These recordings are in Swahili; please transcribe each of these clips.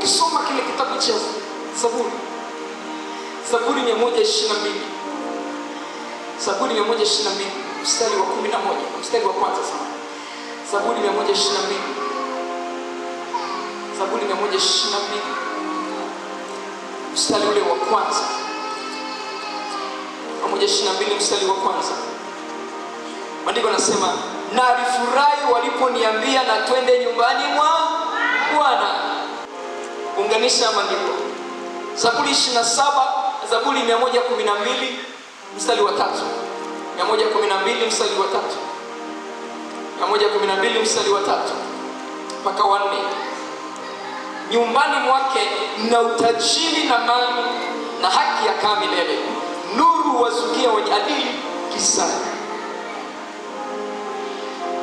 Ukisoma kile kitabu cha Zaburi 122, Zaburi 122 mstari wa 11, mstari wa kwanza sana. Zaburi 122, Zaburi 122 mstari ule wa kwanza. 122 mstari wa kwanza. Maandiko yanasema, na alifurahi waliponiambia na twende nyumbani mwa Bwana. Unganisha maandiko. Zaburi 27, Zaburi 112 mstari wa 3. 112 mstari wa 3. 112 mstari wa 3 mpaka wa 4. Nyumbani mwake na utajiri na mali na haki yakaa milele. Nuru wazukia wenye adili gizani.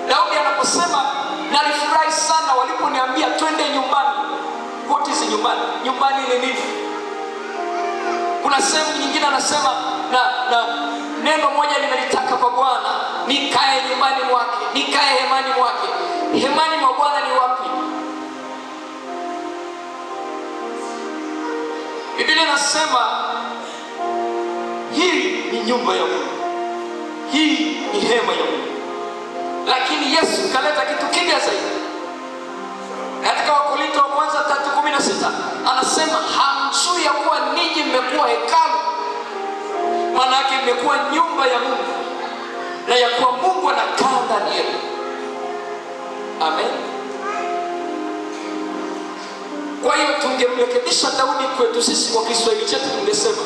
Daudi anaposema na alifurahi sana waliponiambia twende nyumbani. What is nyumbani? Nyumbani ni nini? Kuna sehemu nyingine anasema na neno moja nimelitaka kwa Bwana, nikae nyumbani mwake, nikae hemani mwake. Hemani mwa Bwana ni wapi? Biblia inasema hii ni nyumba ya Mungu, hii ni hema ya Mungu. Lakini Yesu kaleta kitu kipya zaidi. Katika Wakorintho wa kwanza 3:16 anasema hamjui ya kuwa ninyi mmekuwa hekalu, maana yake mmekuwa nyumba ya Mungu, na ya kuwa Mungu anakaa ndani yenu. Amen. Kwa hiyo tungemrekebisha Daudi kwetu sisi kwa Kiswahili chetu, tungesema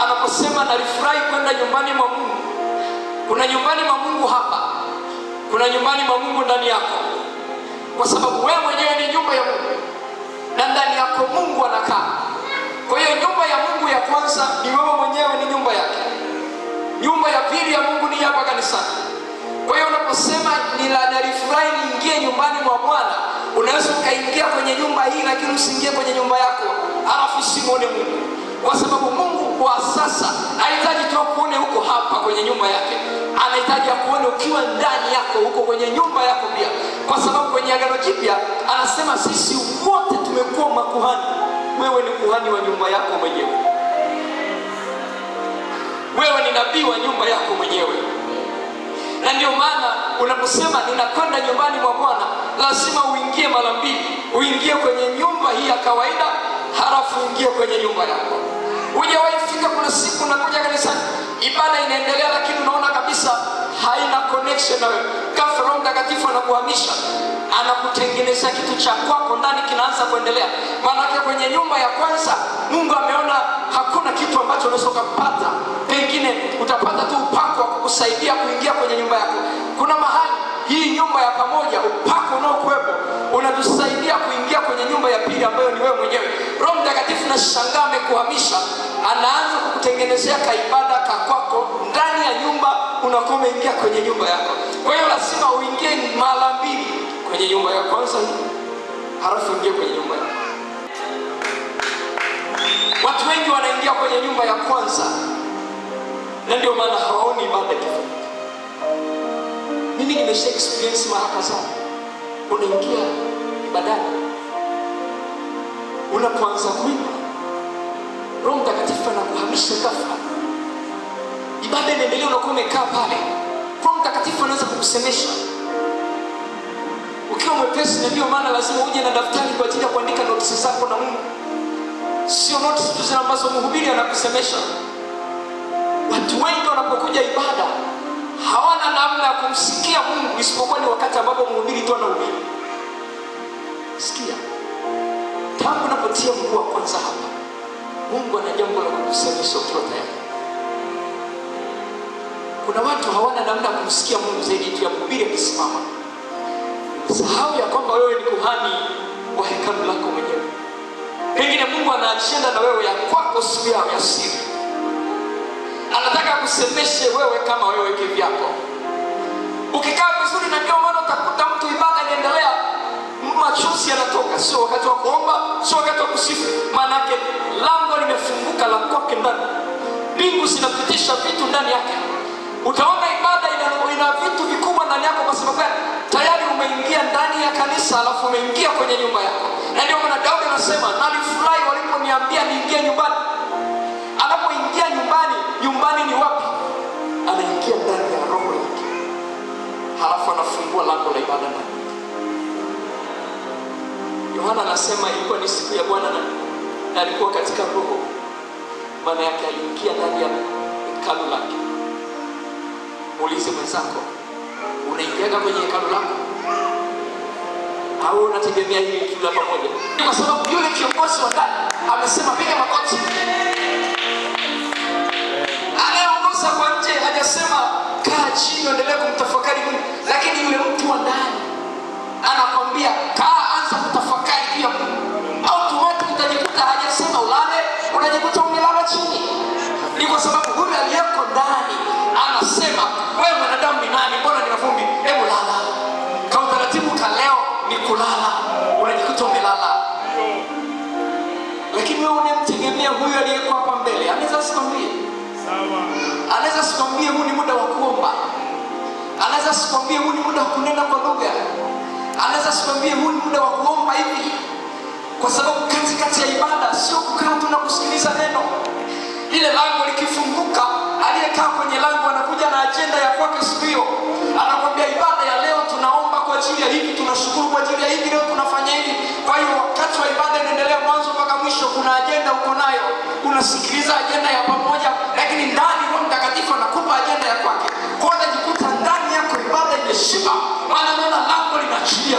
anaposema nalifurahi kwenda nyumbani mwa Mungu, kuna nyumbani mwa Mungu hapa, kuna nyumbani mwa Mungu ndani yako, kwa sababu wewe mwenyewe ni nyumba ya Mungu na ndani yako Mungu anakaa. Kwa hiyo nyumba ya Mungu ya kwanza ni wewe mwenyewe, ni nyumba yake. Nyumba ya pili ya Mungu ni hapa kanisani. Kwa hiyo unaposema nalifurahi niingie nyumbani mwa Bwana, unaweza ukaingia kwenye nyumba hii lakini usiingie kwenye nyumba yako alafu usimuone Mungu, kwa sababu Mungu kwa sasa hahitaji tu kuone huko hapa kwenye nyumba yake, anahitaji kuone ukiwa ndani yako huko kwenye nyumba yako pia, kwa sababu kwenye Agano Jipya anasema sisi wote tumekuwa makuhani. Wewe ni kuhani wa nyumba yako mwenyewe, wewe ni nabii wa nyumba yako mwenyewe. Na ndio maana unaposema ninakwenda nyumbani mwa Bwana, lazima uingie mara mbili. Uingie kwenye nyumba hii ya kawaida, halafu uingie kwenye nyumba yako. Hujawahi fika kuna siku unakuja kanisani, ibada inaendelea, lakini unaona kabisa haina connection na wewe. Ghafla Roho Mtakatifu anakuhamisha, anakutengenezea kitu cha kwako ndani, kinaanza kuendelea. Maana kwenye nyumba ya kwanza Mungu ameona hakuna kitu ambacho unaweza kupata, pengine utapata tu upako wa kukusaidia kuingia kwenye nyumba yako. Kuna mahali hii nyumba ya pamoja, upako unaokuwepo unatusaidia kuingia kwenye nyumba ya pili ambayo ni wewe mwenyewe. Roho Mtakatifu na shangaa amekuhamisha, anaanza kukutengenezea kaibada ka kwako ndani ya nyumba, unakuwa umeingia kwenye nyumba yako. Kwa hiyo lazima uingie mara mbili, kwenye nyumba ya kwanza halafu uingie kwenye nyumba yako. Watu wengi wanaingia kwenye nyumba ya kwanza na ndio maana hawaoni ibada tofauti. Mimi nimesha experience mara kadhaa. Unaingia ibadani, unapoanza kuimba, Roho Mtakatifu anakuhamisha ghafla. Ibada inaendelea, unakuwa umekaa pale, Roho Mtakatifu anaanza kukusemesha ukiwa mwepesi. Na ndio maana lazima uje na daftari kwa ajili ya kuandika notisi zako na Mungu, sio notisi tu zile ambazo mhubiri anakusemesha. Watu wengi wanapokuja ibada hawana namna ya kumsikia Mungu isipokuwa ni wakati ambapo mhubiri tu anahubiri. Sikia, tangu unapotia mguu wa kwanza hapa, Mungu ana jambo la kukusemesha ukiwa tayari. Kuna watu hawana namna ya kumsikia Mungu zaidi tu ya mhubiri akisimama. Sahau ya kwamba wewe ni kuhani wa hekalu lako mwenyewe. Pengine Mungu ana ajenda na wewe ya kwako siku ya siri. Anataka kusemeshe wewe kama wewe kivyako. Ukikaa vizuri, na ndio maana utakuta mtu ibada inaendelea, machozi yanatoka. Sio wakati wa kuomba, sio wakati wa kusifu. Maana yake lango limefunguka la kwake ndani. Mbingu zinapitisha vitu ndani yake. Utaona ibada ina vitu vikubwa ndani yako, kwa sababu tayari umeingia ndani ya kanisa, alafu umeingia kwenye nyumba yako. Na ndio maana Daudi kufungua lango la ibada ndani. Yohana anasema ilikuwa ni siku ya Bwana na alikuwa katika roho. Maana yake aliingia ndani ya hekalu lake. Muulize mwenzako, unaingia kwenye hekalu lako au unategemea hili kila pamoja? Kwa sababu yule kiongozi wa ndani amesema piga magoti. Anayeongoza kwa nje hajasema kaa chini endelea kumtafakari Mungu, lakini yule mtu wa ndani anakwambia kaa, anza kutafakari pia Mungu. Automatic utajikuta hajasema ulale, unajikuta umelala chini. Ni kwa sababu yule aliyeko ndani anasema wewe mwanadamu ni nani? Mbona ni vumbi? Hebu lala. Kwa utaratibu ka leo ni kulala, unajikuta umelala. Lakini wewe unamtegemea huyu aliyeko hapa mbele, anaweza sikwambie. Sawa. Anaweza sikwambie huu ni muda wa kuomba. Anaweza sikwambie huu ni muda wa kunena kwa lugha. Anaweza sikwambie huu ni muda wa kuomba hivi. Kwa sababu katikati ya ibada sio kukaa tu na kusikiliza neno. Ile lango likifunguka, aliyekaa kwenye lango anakuja na ajenda ya kwake siku hiyo. Anakuambia ibada ya leo tunaomba kwa ajili ya hivi, tunashukuru kwa ajili ya hivi, leo tunafanya hivi. Kwa hiyo wakati wa ibada inaendelea mwanzo mpaka mwisho, kuna ajenda uko nayo. Unasikiliza ajenda ya pamoja, lakini ndani Roho Mtakatifu anakupa ajenda ya kwake. Kwa hiyo unajikuta ndani yako ibada imeshiba. Maana naona lango linaachilia